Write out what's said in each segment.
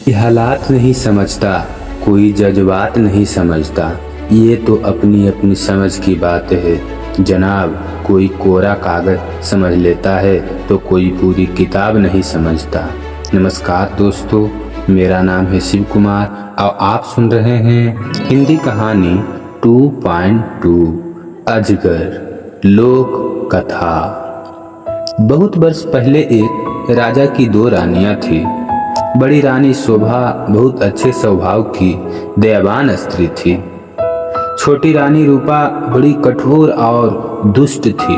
ये हालात नहीं समझता, कोई जज्बात नहीं समझता। ये तो अपनी अपनी समझ की बात है जनाब। कोई कोरा कागज समझ लेता है तो कोई पूरी किताब नहीं समझता। नमस्कार दोस्तों, मेरा नाम है शिव कुमार और आप सुन रहे हैं हिंदी कहानी 2.2 अजगर लोक कथा। बहुत वर्ष पहले एक राजा की दो रानियां थी। बड़ी रानी शोभा बहुत अच्छे स्वभाव की दयावान स्त्री थी। छोटी रानी रूपा बड़ी कठोर और दुष्ट थी।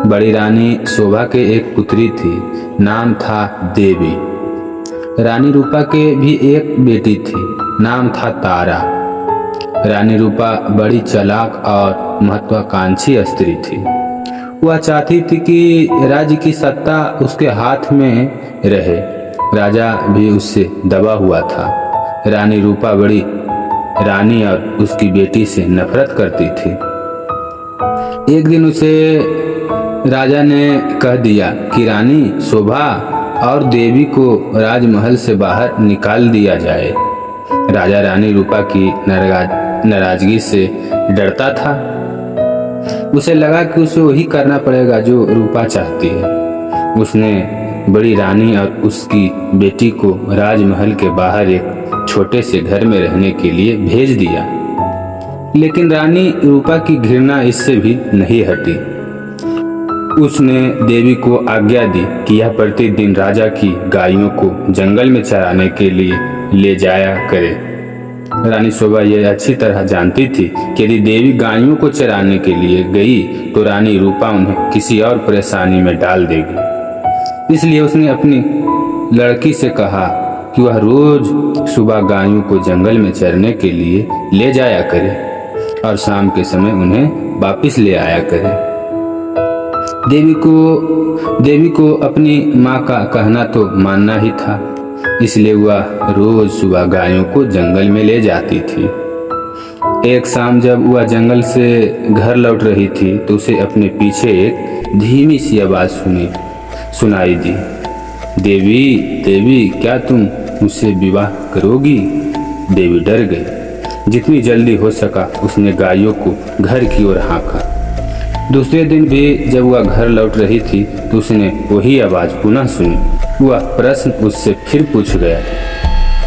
बड़ी रानी शोभा के एक पुत्री थी, नाम था देवी। रानी रूपा के भी एक बेटी थी, नाम था तारा। रानी रूपा बड़ी चालाक और महत्वाकांक्षी स्त्री थी। वह चाहती थी कि राज्य की सत्ता उसके हाथ में रहे। राजा भी उससे दबा हुआ था। रानी रूपा बड़ी रानी और उसकी बेटी से नफरत करती थी। एक दिन उसे राजा ने कह दिया कि रानी शोभा और देवी को राजमहल से बाहर निकाल दिया जाए। राजा रानी रूपा की नाराजगी से डरता था। उसे लगा कि उसे वही करना पड़ेगा जो रूपा चाहती है। उसने बड़ी रानी और उसकी बेटी को राजमहल के बाहर एक छोटे से घर में रहने के लिए भेज दिया। लेकिन रानी रूपा की घृणा इससे भी नहीं हटी। उसने देवी को आज्ञा दी कि यह प्रतिदिन राजा की गायों को जंगल में चराने के लिए ले जाया करे। रानी शोभा यह अच्छी तरह जानती थी कि यदि देवी गायों को चराने के लिए गई तो रानी रूपा उन्हें किसी और परेशानी में डाल देगी। इसलिए उसने अपनी लड़की से कहा कि वह रोज सुबह गायों को जंगल में चरने के लिए ले जाया करे और शाम के समय उन्हें वापस ले आया करे। देवी को अपनी माँ का कहना तो मानना ही था, इसलिए वह रोज सुबह गायों को जंगल में ले जाती थी। एक शाम जब वह जंगल से घर लौट रही थी तो उसे अपने पीछे एक धीमी सी आवाज सुनाई दी। देवी क्या तुम मुझसे विवाह करोगी? देवी डर गई। जितनी जल्दी हो सका उसने गायों को घर की ओर हाँका। दूसरे दिन भी जब वह घर लौट रही थी तो उसने वही आवाज पुनः सुनी। वह प्रश्न उससे फिर पूछ गया।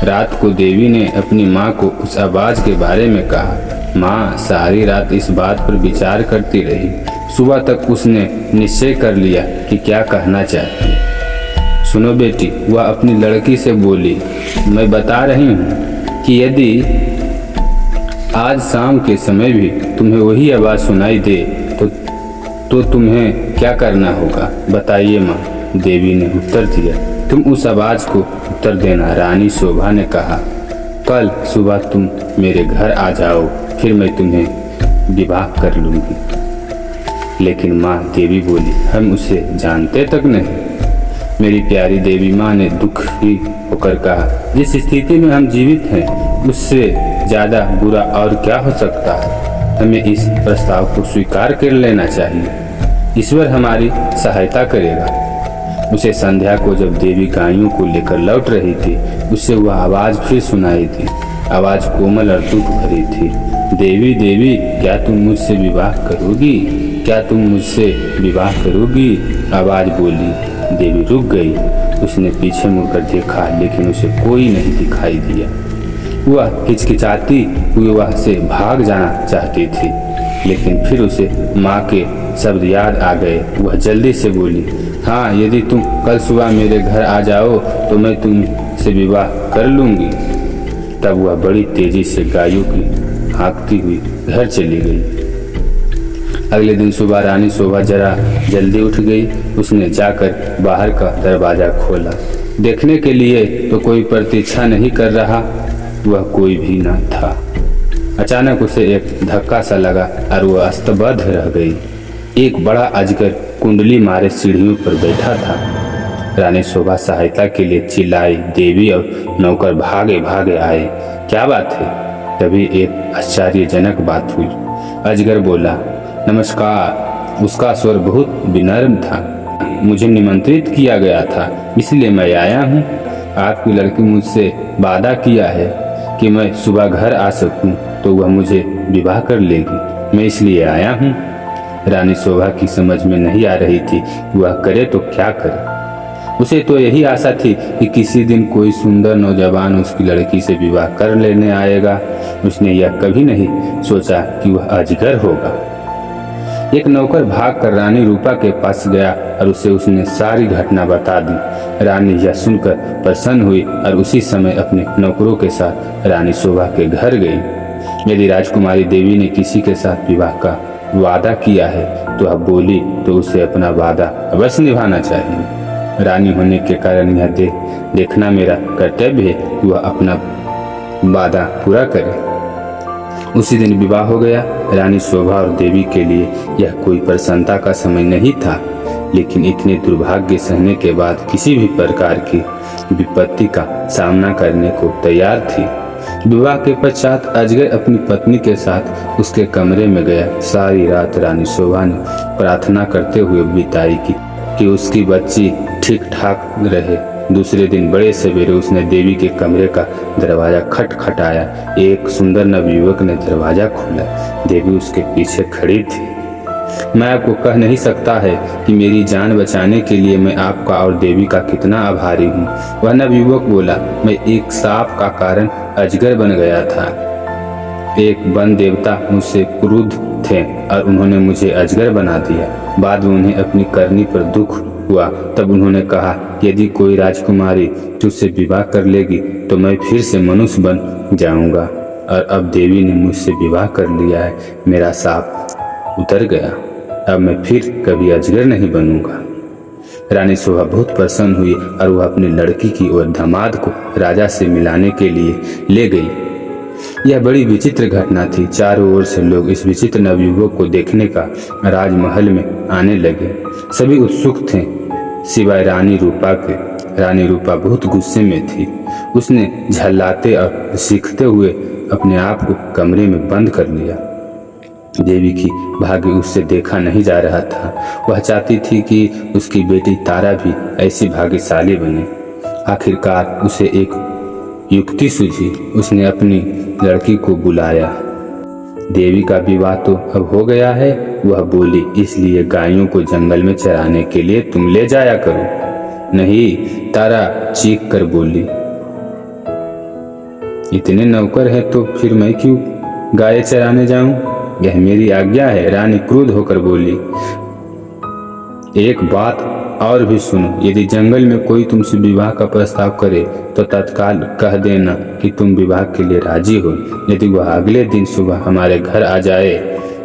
रात को देवी ने अपनी माँ को उस आवाज के बारे में कहा। माँ सारी रात इस बात पर विचार करती रही। सुबह तक उसने निश्चय कर लिया कि क्या कहना चाहती है। सुनो बेटी, वह अपनी लड़की से बोली, मैं बता रही हूँ कि यदि आज शाम के समय भी तुम्हें वही आवाज सुनाई दे तो तुम्हें क्या करना होगा, बताइए माँ। देवी ने उत्तर दिया, तुम उस आवाज को उत्तर देना। रानी शोभा ने कहा, कल सुबह तुम मेरे घर आ जाओ, फिर मैं तुम्हें विवाह कर लूंगी। लेकिन माँ, देवी बोली, हम उसे जानते तक नहीं। मेरी प्यारी देवी, माँ ने दुखी होकर कहा, जिस स्थिति में हम जीवित हैं उससे ज्यादा बुरा और क्या हो सकता है। हमें इस प्रस्ताव को स्वीकार कर लेना चाहिए। ईश्वर हमारी सहायता करेगा। उसे संध्या को जब देवी गायों को लेकर लौट रही थी उससे वह आवाज फिर सुनाई थी। आवाज कोमल और दुख भरी थी। देवी क्या तुम मुझसे विवाह करोगी? क्या तुम मुझसे विवाह करोगी? आवाज बोली। देवी रुक गई। उसने पीछे मुड़कर देखा लेकिन उसे कोई नहीं दिखाई दिया। वह हिचकिचाती हुई वहां से भाग जाना चाहती थी, लेकिन फिर उसे माँ के शब्द याद आ गए। वह जल्दी से बोली, हाँ, यदि तुम कल सुबह मेरे घर आ जाओ तो मैं तुमसे विवाह कर लूंगी। तब वह बड़ी तेजी से गायों की हाँकती हुई घर चली गई। अगले दिन सुबह रानी शोभा जरा जल्दी उठ गई। उसने जाकर बाहर का दरवाजा खोला। देखने के लिए तो कोई प्रतीक्षा नहीं कर रहा, वह कोई भी न था। अचानक उसे एक धक्का सा लगा और वह स्तब्ध रह गई। एक बड़ा अजगर कुंडली मारे सीढ़ियों पर बैठा था। रानी शोभा सहायता के लिए चिल्लाई। देवी और नौकर भागे भागे आए। क्या बात है? तभी एक आश्चर्यजनक बात हुई। अजगर बोला, नमस्कार। उसका स्वर बहुत विनम्र था। मुझे निमंत्रित किया गया था, इसलिए मैं आया हूँ। आपकी लड़की मुझसे वादा किया है कि मैं सुबह घर आ सकूं तो वह मुझे विवाह कर लेगी। मैं इसलिए आया हूँ। रानी शोभा की समझ में नहीं आ रही थी कि वह करे तो क्या करे। उसे तो यही आशा थी कि किसी दिन कोई सुंदर नौजवान उसकी लड़की से विवाह कर लेने आएगा। उसने यह कभी नहीं सोचा कि वह अजगर होगा। एक नौकर भागकर रानी रूपा के पास गया और उसने सारी घटना बता दी। रानी यह सुनकर प्रसन्न हुई और उसी समय अपने नौकरों के साथ रानी शोभा के घर गई। यदि राजकुमारी देवी ने किसी के साथ विवाह का वादा किया है तो अब बोली तो उसे अपना वादा अवश्य निभाना चाहिए। रानी होने के कारण यह देखना मेरा कर्तव्य है कि वह अपना वादा पूरा करे। उसी दिन विवाह हो गया। रानी शोभा और देवी के लिए यह कोई प्रसन्नता का समय नहीं था, लेकिन इतने दुर्भाग्य सहने के बाद किसी भी प्रकार की विपत्ति का सामना करने को तैयार थी। विवाह के पश्चात अजगर अपनी पत्नी के साथ उसके कमरे में गया। सारी रात रानी शोभा ने प्रार्थना करते हुए बिताई कि उसकी बच्ची ठीक ठाक रहे। दूसरे दिन बड़े सवेरे उसने देवी के कमरे का दरवाजा खटखटाया। एक सुंदर नवयुवक ने दरवाजा खोला। देवी उसके पीछे खड़ी थी। मैं आपको कह नहीं सकता है कि मेरी जान बचाने के लिए मैं आपका और देवी का कितना आभारी हूँ। वह नवयुवक बोला, मैं एक सांप का कारण अजगर बन गया था। एक वन देवता मुझसे क्रुद्ध थे और उन्होंने मुझे अजगर बना दिया। बाद में उन्हें अपनी करनी पर दुख हुआ। तब उन्होंने कहा, यदि कोई राजकुमारी तुझसे विवाह कर लेगी तो मैं फिर से मनुष्य बन जाऊंगा। और अब देवी ने मुझसे विवाह कर लिया है। मेरा शाप उतर गया। अब मैं फिर कभी अजगर नहीं बनूंगा। रानी शोभा बहुत प्रसन्न हुई और वह अपनी लड़की की और दामाद को राजा से मिलाने के लिए ले गई। यह बड़ी विचित्र घटना थी। चारों ओर से लोग इस विचित्र नवयुवक को देखने का राजमहल में आने लगे। सभी उत्सुक थे सिवाय रानी रूपा के। रानी रूपा बहुत गुस्से में थी। उसने झल्लाते और सीखते हुए अपने आप को कमरे में बंद कर लिया। देवी की भाग्य उससे देखा नहीं जा रहा था। वह चाहती थी कि उसकी बेटी तारा भी ऐसी भाग्यशाली बने। आखिरकार उसे एक युक्ति सूझी। उसने अपनी लड़की को बुलाया। देवी का विवाह तो अब हो गया है, वह बोली, इसलिए गायों को जंगल में चराने के लिए तुम ले जाया करो। नहीं, तारा चीख कर बोली, इतने नौकर हैं तो फिर मैं क्यों गाय चराने जाऊं? यह मेरी आज्ञा है। रानी क्रुद्ध होकर बोली, एक बात और भी सुनो, यदि जंगल में कोई तुमसे विवाह का प्रस्ताव करे तो तत्काल कह देना कि तुम विवाह के लिए राजी हो। यदि वह अगले दिन सुबह हमारे घर आ जाए।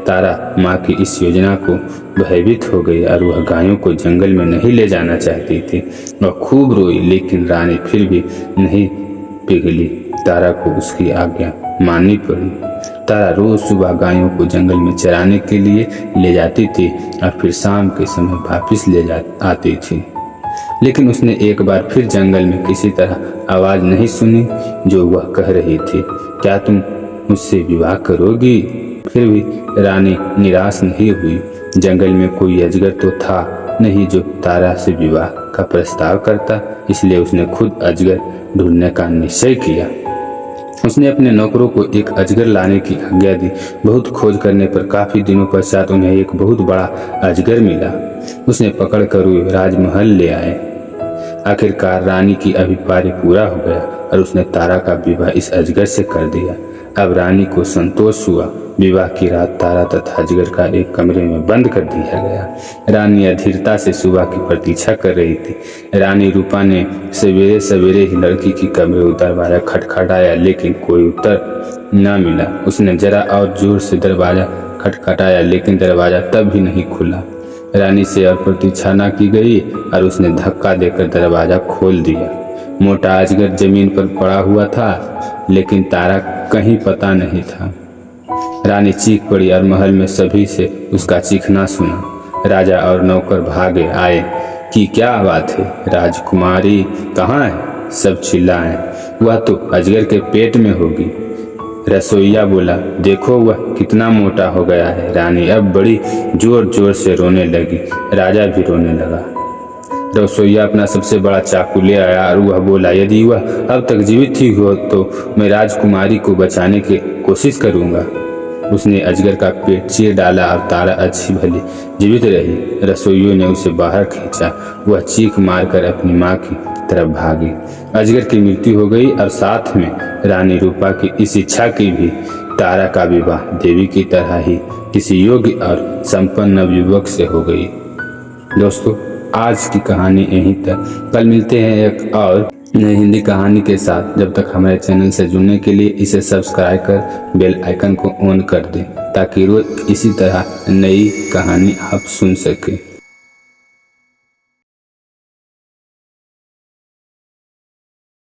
तारा माँ की इस योजना को भयभीत हो गई और वह गायों को जंगल में नहीं ले जाना चाहती थी। वह खूब रोई, लेकिन रानी फिर भी नहीं पिघली। तारा को उसकी आज्ञा माननी पड़ी। तारा रोज सुबह गायों को जंगल में चराने के लिए ले जाती थी और फिर शाम के समय वापस आती थी। लेकिन उसने एक बार फिर जंगल में किसी तरह आवाज नहीं सुनी जो वह कह रही थी, क्या तुम मुझसे विवाह करोगी? फिर भी रानी निराश नहीं हुई। जंगल में कोई अजगर तो था नहीं जो तारा से विवाह का प्रस्ताव करता, इसलिए उसने खुद अजगर ढूंढने का निश्चय किया। उसने अपने नौकरों को एक अजगर लाने की आज्ञा दी। बहुत खोज करने पर काफी दिनों पश्चात उन्हें एक बहुत बड़ा अजगर मिला। उसने पकड़कर वे राजमहल ले आए। आखिरकार रानी की अभिप्राय पूरा हो गया और उसने तारा का विवाह इस अजगर से कर दिया। अब रानी को संतोष हुआ। विवाह की रात तारा तथा अजगर का एक कमरे में बंद कर दिया गया। रानी अधीरता से सुबह की प्रतीक्षा कर रही थी। रानी रूपा ने सवेरे सवेरे ही लड़की की कमरे का दरवाजा खटखटाया, लेकिन कोई उत्तर न मिला। उसने जरा और जोर से दरवाजा खटखटाया, लेकिन दरवाजा तब भी नहीं खुला। रानी से और प्रतीक्षा न की गई और उसने धक्का देकर दरवाजा खोल दिया। मोटा अजगर जमीन पर पड़ा हुआ था, लेकिन तारा कहीं पता नहीं था। रानी चीख पड़ी और महल में सभी से उसका चीखना सुना। राजा और नौकर भागे आए कि क्या बात है, राजकुमारी कहाँ है? सब चिल्लाए, वह तो अजगर के पेट में होगी। रसोइया बोला, देखो वह कितना मोटा हो गया है। रानी अब बड़ी जोर जोर से रोने लगी। राजा भी रोने लगा। रसोइया अपना सबसे बड़ा चाकू ले आया और वह बोला, यदि वह अब तक जीवित ही हो तो मैं राजकुमारी को बचाने की कोशिश करूंगा। उसने अजगर का पेट चीर डाला और तारा अच्छी भली जीवित रही। रसोइयों ने उसे बाहर खींचा। वह चीख मारकर अपनी माँ की तरफ भागी। अजगर की मृत्यु हो गई और साथ में रानी रूपा की इस इच्छा की भी। तारा का विवाह देवी की तरह ही किसी योग्य और संपन्न नवयुवक से हो गई। दोस्तों, आज की कहानी यहीं तक। कल मिलते हैं एक और नई हिंदी कहानी के साथ। जब तक हमारे चैनल से जुड़ने के लिए इसे सब्सक्राइब कर बेल आइकन को ऑन कर दें ताकि रोज इसी तरह नई कहानी आप सुन सकें।